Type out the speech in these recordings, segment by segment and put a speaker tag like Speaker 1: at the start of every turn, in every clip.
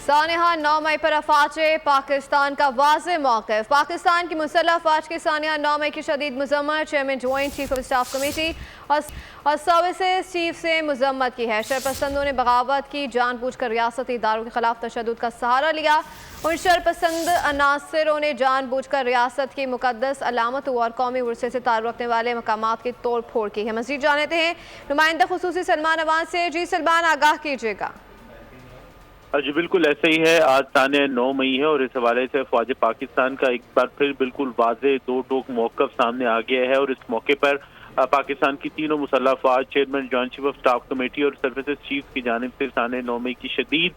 Speaker 1: सानिहा 9 मई पर अफवाज पाकिस्तान का वाज़ेह मौक़िफ़। पाकिस्तान की मुसल्लह अफवाज के सानिहा 9 मई की शदीद मज़म्मत chairman joint chief of staff committee और सर्विसेज चीफ से मज़म्मत की है। शरपसंदों ने बगावत की, जानबूझकर रियासती इदारों के खिलाफ तशद्दुद का सहारा लिया। उन शरपसंद अनासरों ने जानबूझकर रियासत की मुक़द्दस अलामतों और कौमी वर्से से ताल्लुक़ रखने वाले मकामात की तोड़ फोड़ की है। मज़ीद जानते हैं नुमाइंदा खुसूसी सलमान अवान से। जी सलमान, आगाह कीजिएगा।
Speaker 2: जी बिल्कुल ऐसे ही है। आज ताने 9 मई है और इस हवाले से फौज पाकिस्तान का एक बार फिर बिल्कुल वाज़ेह दो टोक मौक़िफ़ सामने आ गया है और इस मौके पर पाकिस्तान की तीनों मुसल्लह अफ़वाज, chairman joint chief of staff committee और सर्विसेज चीफ की जानिब से ताने 9 मई की शदीद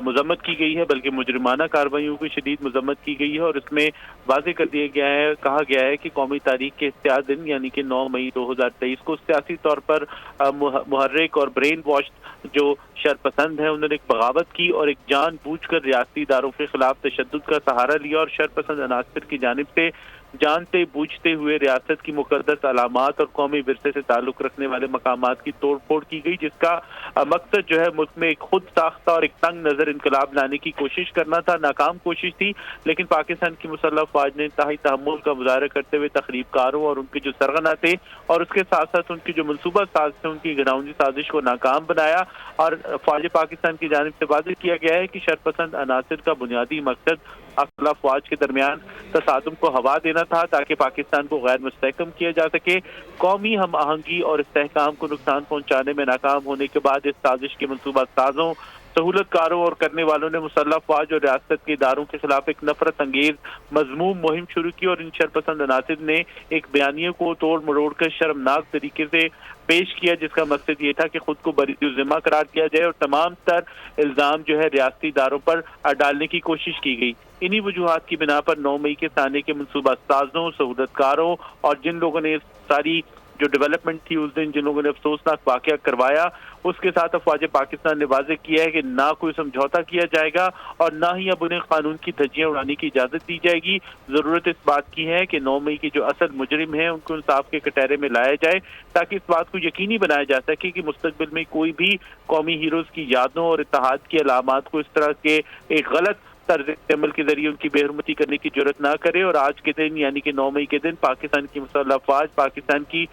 Speaker 2: मज़म्मत की गई है, बल्कि मुजरिमाना कार्रवाइयों की शदीद मज़म्मत की गई है और इसमें वाज़ेह कर दिया गया है, कहा गया है कि कौमी तारीख के इख्तियार दिन यानी कि 9 मई 2023 को सियासी तौर पर मुहर्रिक और ब्रेन वॉश जो शरपसंद है उन्होंने एक बगावत की और एक जानबूझकर रियासती इदारों के खिलाफ तशद्दुद का सहारा लिया और शरपसंद अनासर की जानिब से जानते बूझते हुए रियासत की मुकद्दस अलामात और कौमी विरसे से ताल्लुक़ रखने वाले मकामात की तोड़ फोड़ की गई, जिसका मकसद जो है मुल्क में एक खुद साख्ता और एक तंग नज़र इनकलाब लाने की कोशिश करना था। नाकाम कोशिश थी, लेकिन पाकिस्तान की मुसल्लह अफ़वाज ने इंतहाई तहम्मुल का मुज़ाहरा करते हुए तखरीबकारों और उनके जो सरगना थे और उसके साथ साथ उनकी जो मनसूबा साजिश थे उनकी घिनौनी साजिश को नाकाम बनाया। और फौज पाकिस्तान की जानिब से वाज़ेह किया गया है कि शरपसंद अनासर का बुनियादी मकसद अफ़वाज के दरमियान तसादुम को हवा देना था ताकि पाकिस्तान को गैर मुस्तहकम किया जा सके। कौमी हम आहंगी और इस्तेहकाम को नुकसान पहुंचाने में नाकाम होने के बाद इस साजिश के मनसूबा साजों, सहूलतकारों और करने वालों ने मुसल्लह अफ़वाज और रियासत के इदारों के खिलाफ एक नफरत अंगेज मजमूम मुहिम शुरू की और इन शरपसंद अनासिर ने एक बयानिए को तोड़ मरोड़ कर शर्मनाक तरीके से पेश किया, जिसका मकसद ये था कि खुद को बरी ज़िम्मा करार किया जाए और तमाम तर इल्ज़ाम जो है रियासती इदारों पर डालने की कोशिश की गई। इन्हीं वजूहात की बिना पर 9 मई के साने के मनसूबा साजों, सहूलतकारों और जिन लोगों ने सारी जो डेवलपमेंट थी उस दिन जिन लोगों ने अफसोसनाक वाक़या करवाया, उसके साथ अफ़वाज पाकिस्तान ने वाज़ेह किया है कि ना कोई समझौता किया जाएगा और ना ही अब उन्हें कानून की धज्जियां उड़ाने की इजाज़त दी जाएगी। ज़रूरत इस बात की है कि 9 मई की जो असल मुजरिम है उनको इंसाफ के कटहरे में लाया जाए ताकि इस बात को यकीनी बनाया जा सके कि मुस्तक़बिल में कोई भी कौमी हीरोज़ की यादों और इत्तेहाद की अलामात को इस तरह के एक गलत तर्ज अमल के जरिए उनकी बेहरमती करने की जरूरत ना करे। और आज के दिन यानी कि 9 मई के दिन पाकिस्तान की मुसल्लह अफ़वाज पाकिस्तान की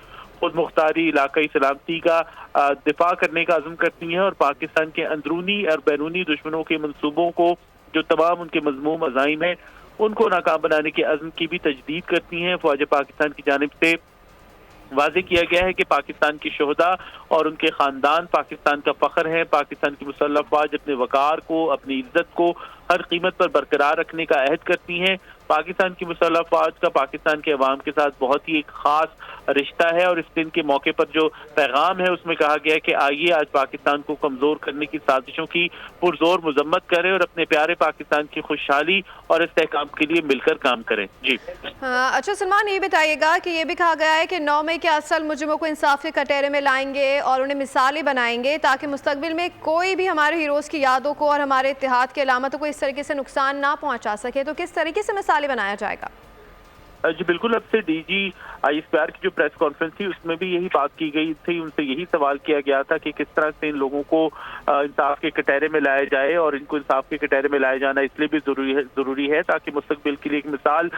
Speaker 2: खुद मुख्तारी इलाकाई सलामती का दिफा करने का अज़्म करती हैं और पाकिस्तान के अंदरूनी और बैरूनी दुश्मनों के मंसूबों को जो तमाम उनके मज़मूम अज़ाइम है उनको नाकाम बनाने के अज़्म की भी तजदीद करती हैं। फौज पाकिस्तान की जानिब से वाज़ेह किया गया है कि पाकिस्तान की शोहदा और उनके ख़ानदान पाकिस्तान का फ़ख्र है। पाकिस्तान की मुसल्लह अफ़वाज अपने वक़ार को, अपनी इज्जत को हर कीमत पर बरकरार रखने का अहद करती हैं। पाकिस्तान की मुसल्लह अफ़वाज का पाकिस्तान के अवाम के साथ बहुत ही एक ख़ास रिश्ता है और इस दिन के मौके पर जो पैगाम है उसमें कहा गया है कि आइए आज पाकिस्तान को कमज़ोर करने की साजिशों की पुरजोर मजम्मत करें और अपने प्यारे पाकिस्तान की खुशहाली और इस्तेहकाम के लिए मिलकर काम करें। जी
Speaker 1: अच्छा सलमान, ये बताइएगा कि ये भी कहा गया है कि 9 मई के असल मुजरिमों को इंसाफ के कटहरे में लाएंगे और उन्हें मिसालें बनाएंगे ताकि मुस्तकबिल में कोई भी हमारे हीरोज़ की यादों को और हमारे इत्तेहाद की अलामतों को इस तरीके से नुकसान ना पहुँचा सके। तो किस तरीके से मिसालें बनाया जाएगा?
Speaker 2: जी बिल्कुल, अब से डीजी ISPR की जो प्रेस कॉन्फ्रेंस थी उसमें भी यही बात की गई थी, उनसे यही सवाल किया गया था कि किस तरह से इन लोगों को इंसाफ के कटहरे में लाया जाए और इनको इंसाफ के कटहरे में लाया जाना इसलिए भी ज़रूरी है ताकि मुस्तकबिल के लिए एक मिसाल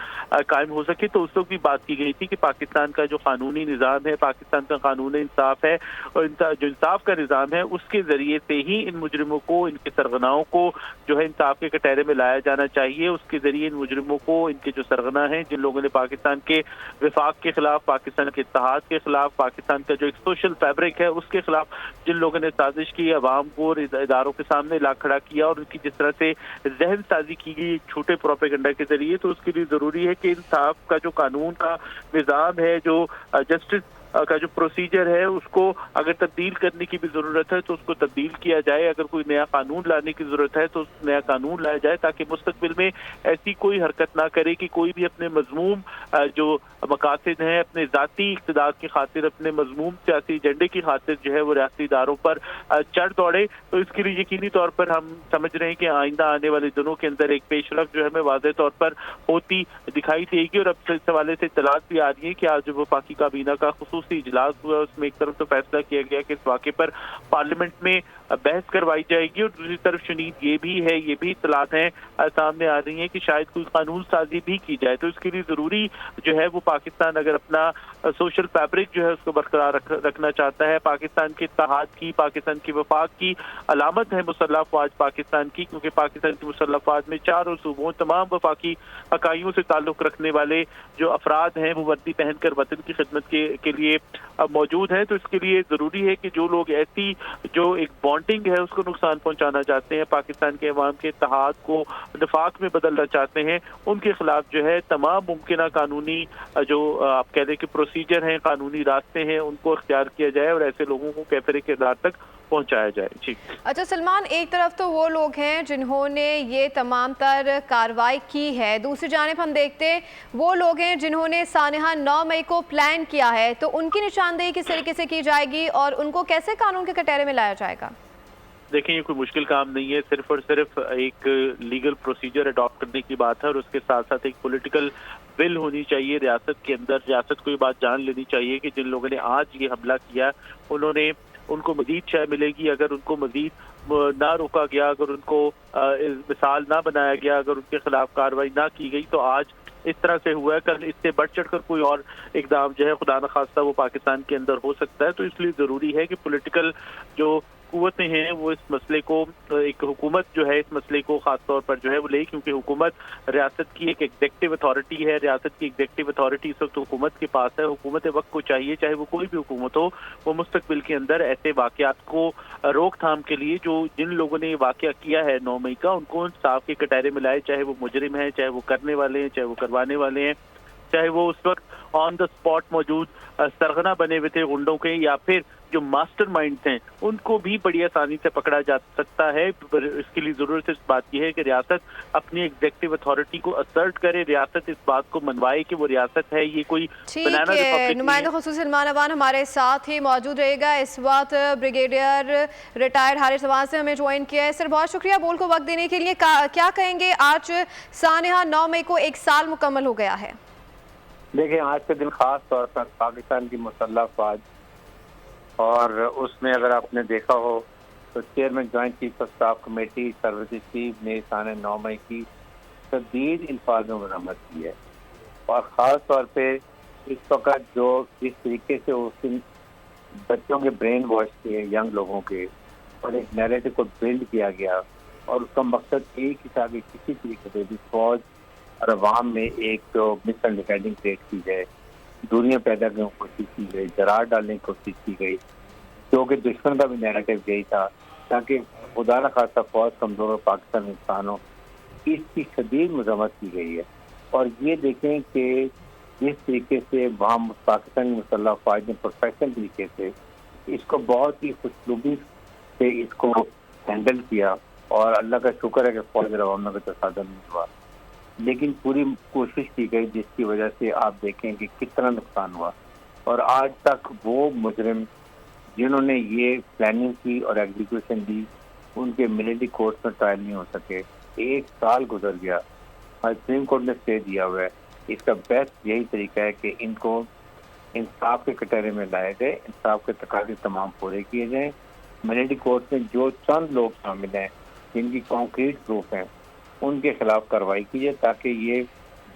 Speaker 2: कायम हो सके। तो उस वक्त भी बात की गई थी कि पाकिस्तान का जो कानूनी निज़ाम है, पाकिस्तान का कानून इंसाफ है और जो इंसाफ का निज़ाम है उसके ज़रिए से ही इन मुजरिमों को, इनके सरगनाओं को जो है इंसाफ के कटहरे में लाया जाना चाहिए। उसके ज़रिए इन मुजरिमों को, इनके जो सरगना हैं, जिन लोगों ने पाकिस्तान के विफाक के खिलाफ, पाकिस्तान के इत्तेहाद के खिलाफ, पाकिस्तान का जो एक सोशल फैब्रिक है उसके खिलाफ जिन लोगों ने साजिश की, अवाम को और इदारों के सामने ला खड़ा किया और उनकी जिस तरह से जहन साजी की गई छोटे प्रोपेगेंडा के जरिए, तो उसके लिए जरूरी है कि इंसाफ का जो कानून का निज़ाम है, जो जस्टिस का जो प्रोसीजर है उसको अगर तब्दील करने की भी ज़रूरत है तो उसको तब्दील किया जाए। अगर कोई नया कानून लाने की ज़रूरत है तो नया कानून लाया जाए ताकि मुस्तकबिल में ऐसी कोई हरकत ना करे कि कोई भी अपने मजमूम जो मकासद हैं, अपने ज़ाती इक़्तिदार की खातिर, अपने मजमूम सियासी एजेंडे की खातिर जो है वो रियासती इदारों पर चढ़ दौड़े। तो इसके लिए यकीनी तौर पर हम समझ रहे हैं कि आइंदा आने वाले दिनों के अंदर एक पेशरफ जो है हमें वाज़ेह तौर पर होती दिखाई देगी। और अब इस हवाले से इत्तलात भी आ रही है कि आज वो पाकी काबीना का खुसूसी खसूसी इजलास हुआ, उसमें एक तरफ तो फैसला किया गया कि इस वाक़े पर पार्लियामेंट में बहस करवाई जाएगी, और दूसरी तरफ शनीद ये भी इत्तलात हैं सामने आ रही हैं कि शायद कोई कानून साजी भी की जाए। तो इसके लिए ज़रूरी जो है वो पाकिस्तान अगर अपना सोशल फैब्रिक जो है उसको बरकरार रखना चाहता है, पाकिस्तान के इत्तेहाद की, पाकिस्तान की वफाक की अलामत है मुसल्लह अफवाज पाकिस्तान की, क्योंकि पाकिस्तान की मुसल्लह अफवाज में चारों सूबों तमाम वफाकी इकाइयों से ताल्लुक़ रखने वाले जो अफराद हैं वो वर्दी पहनकर वतन की खिदमत के लिए मौजूद हैं। तो इसके लिए ज़रूरी है कि जो लोग ऐसी जो एक बॉन्डिंग है उसको नुकसान पहुंचाना चाहते हैं, पाकिस्तान के अवाम के इत्तेहाद को निफाक में बदलना चाहते हैं, उनके खिलाफ जो है तमाम मुमकिन कानूनी जो आप कह दें कि प्रोसीजर हैं, कानूनी रास्ते हैं, उनको इख्तियार किया जाए और ऐसे लोगों को कैफरे किरदार तक पहुंचाया जाए। जी
Speaker 1: अच्छा सलमान, एक तरफ तो वो लोग हैं जिन्होंने ये तमाम तर कार्रवाई की है, दूसरी जानिब हम देखते हैं वो लोग हैं जिन्होंने सानहा 9 मई को प्लान किया है, तो उनकी निशानदेही किस तरीके से की जाएगी और उनको कैसे कानून के कटहरे में लाया जाएगा?
Speaker 2: देखिए, ये कोई मुश्किल काम नहीं है, सिर्फ और सिर्फ एक लीगल प्रोसीजर अडॉप्ट करने की बात है और उसके साथ साथ एक पॉलिटिकल विल होनी चाहिए रियासत के अंदर। रियासत को ये बात जान लेनी चाहिए कि जिन लोगों ने आज ये हमला किया उनको मजीद शय मिलेगी अगर उनको मजीद ना रोका गया, अगर उनको मिसाल ना बनाया गया, अगर उनके खिलाफ कार्रवाई ना की गई। तो आज इस तरह से हुआ है, कल इससे बढ़ चढ़ कर कोई और इकदाम जो है खुदा न खास्ता वो पाकिस्तान के अंदर हो सकता है। तो इसलिए ज़रूरी है कि पॉलिटिकल जो कुव्वतें हैं वो इस मसले को, एक हुकूमत जो है इस मसले को खास तौर पर जो है वो ले, क्योंकि हुकूमत रियासत की एक एग्जेक्टिव अथॉरिटी है, रियासत की एग्जेक्टिव अथॉरिटी इस वक्त हुकूमत के पास है। हुकूमत वक्त को चाहिए, चाहे वो कोई भी हुकूमत हो, वो मुस्तकबिल के अंदर ऐसे वाक़यात को रोकथाम के लिए जो जिन लोगों ने ये वाक़या किया है 9 मई का, उनको इंसाफ के कटहरे में लाए, चाहे वो मुजरिम हैं, चाहे वो करने वाले हैं, चाहे वो करवाने वाले हैं, चाहे वो उस वक्त ऑन द स्पॉट मौजूद सरगना बने हुए थे गुंडों के, या फिर जो मास्टर माइंड्स हैं उनको भी बड़ी आसानी से पकड़ा जा सकता है। इसके लिए ज़रूरत इस बात की है कि रियासत अपनी एग्जेक्टिव अथॉरिटी को असर्ट करे, रियासत इस बात को मनवाए कि वो रियासत है, ये कोई बनाना रिपब्लिक।
Speaker 1: नुमाइंदा खुसूसी सलमान अवान हमारे साथ ही मौजूद रहेगा इस वक्त, ब्रिगेडियर रिटायर्ड हारिस अवान से हमें ज्वाइन किया है। सर बहुत शुक्रिया बोल को वक्त देने के लिए। क्या कहेंगे, आज सानहा 9 मई को 1 साल मुकम्मल हो गया है।
Speaker 3: देखिए, आज के दिन खास तौर पर पाकिस्तान की मुसल्लह अफवाज, और उसमें अगर आपने देखा हो तो chairman joint chief of staff committee सरवती चीफ ने सानहा 9 मई की शदीद अल्फाज में मरम्मत की है। और ख़ास तौर पे इस वक्त जो जिस तरीके से उस दिन बच्चों के ब्रेन वॉश किए, यंग लोगों के, और एक नैरेटिव को बिल्ड किया गया, और उसका मकसद एक ही था कि किसी तरीके से भी फौज और अवाम में एक जो मिसअंडरस्टैंडिंग क्रिएट की जाए, दूरियां पैदा करने की कोशिश की गई, दरार डालने की कोशिश की गई, क्योंकि दुश्मन का भी नैरेटिव यही था ताकि खुदा न खास्ता फौज कमजोर और पाकिस्तान नुकसान हो। इसकी शदीद मजम्मत की गई है। और ये देखें कि जिस तरीके से वहाँ पाकिस्तान की मुसल्लह अफवाज ने प्रोफेशनल तरीके से इसको बहुत ही खुशलूबी से इसको हैंडल किया, और अल्लाह का शुक्र है कि फौज और अवाम में तसादम नहीं हुआ, लेकिन पूरी कोशिश की गई जिसकी वजह से आप देखें कि कितना नुकसान हुआ। और आज तक वो मुजरिम जिन्होंने ये प्लानिंग की और एग्जीक्यूशन दी, उनके मिलिट्री कोर्ट में ट्रायल नहीं हो सके। 1 साल गुजर गया, आज सुप्रीम कोर्ट ने स्टे दिया हुआ है। इसका बेस्ट यही तरीका है कि इनको इंसाफ के कटहरे में लाया जाए, इंसाफ के तकाज़े तमाम पूरे किए जाएँ। मिलिट्री कोर्ट में जो चंद लोग शामिल हैं जिनकी कॉन्क्रीट प्रूफ हैं, उनके खिलाफ कार्रवाई की जाए, ताकि ये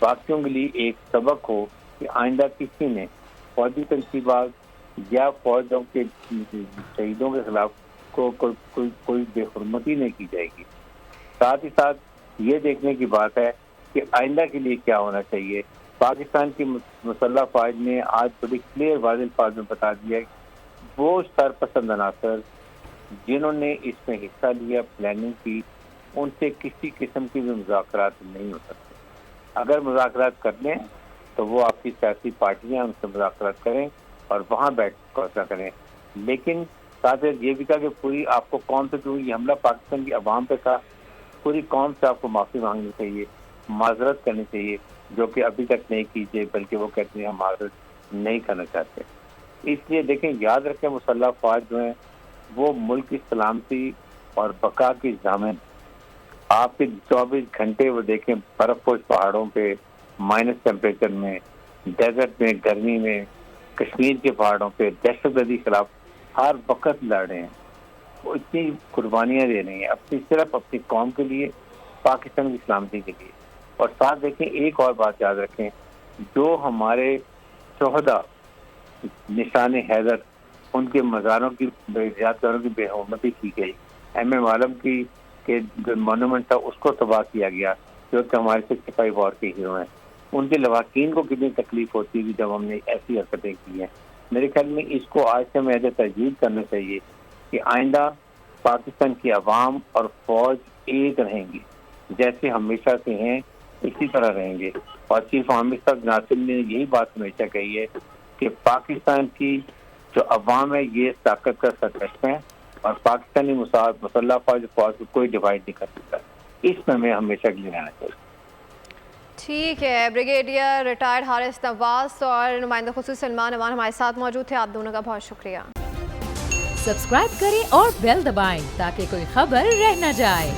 Speaker 3: बाकियों के लिए एक सबक हो कि आइंदा किसी ने फौजी तनसीबात या फौजों के शहीदों के खिलाफ कोई बेहुरमती नहीं की जाएगी। साथ ही साथ ये देखने की बात है कि आइंदा के लिए क्या होना चाहिए। पाकिस्तान की मुसल्लह अफवाज ने आज बड़ी क्लियर वाज़ेह अल्फाज में बता दिया कि वो सरपसंद अनासर जिन्होंने इसमें हिस्सा लिया, प्लानिंग की, उनसे किसी किस्म की भी मुज़ाकरात नहीं हो सकते। अगर मुज़ाकरात कर लें तो वो आपकी सियासी पार्टियां उनसे मुज़ाकरात करें और वहाँ बैठ फैसला करें। लेकिन साथ ही ये भी कहा कि पूरी आपको कौम से, क्योंकि ये हमला पाकिस्तान की अवाम पे था, पूरी कौम से आपको माफ़ी मांगनी चाहिए, माजरत करनी चाहिए, जो कि अभी तक नहीं कीजिए, बल्कि वो कहते हैं हम माजरत नहीं करना चाहते। इसलिए देखें, याद रखें, मुसल्लह अफवाज जो हैं वो मुल्क की सलामती और बका की ज़ामिन। आपके 24 घंटे वो देखें बर्फपोश पहाड़ों पे, माइनस टेम्परेचर में, डेजर्ट में, गर्मी में, کشمیر کے پہاڑوں پہ دہشت گردی کے خلاف ہر وقت لڑ رہے ہیں، وہ اتنی قربانیاں دے رہی ہیں صرف اپنی قوم کے لیے، پاکستان کی سلامتی کے لیے. اور ساتھ دیکھیں ایک اور بات یاد رکھیں، جو ہمارے شہداء نشان حیدر ان کے مزاروں کی یادگاروں کی بے حرمتی کی گئی، ایم عالم کی کہ جو مونومنٹ تھا اس کو تباہ کیا گیا، جو کہ ہمارے 65 وار کے ہیرو ہیں، ان کے لواحقین کو کتنی تکلیف ہوتی ہے جب ہم نے ایسی حرکتیں کی ہیں. میرے خیال میں اس کو آج سے ہمیں تجدید کرنا چاہیے کہ آئندہ پاکستان کی عوام اور فوج ایک رہیں گی، جیسے ہمیشہ سے ہیں اسی طرح رہیں گے. اور چیف عامر صاحب ناصر نے یہی بات ہمیشہ کہی ہے کہ پاکستان کی جو عوام ہے یہ طاقت کا سرچشمہ ہے، اور پاکستانی مسلح فوج کو کوئی ڈیوائڈ نہیں کر سکتا. اس میں ہمیں ہمیشہ کے لیے رہنا چاہیے.
Speaker 1: ٹھیک ہے، بریگیڈیئر ریٹائرڈ حارث نواز اور نمائندہ خصوصی سلمان امان ہمارے ساتھ موجود تھے. آپ دونوں کا بہت شکریہ.
Speaker 4: سبسکرائب کریں اور بیل دبائیں تاکہ کوئی خبر رہ نہ جائے.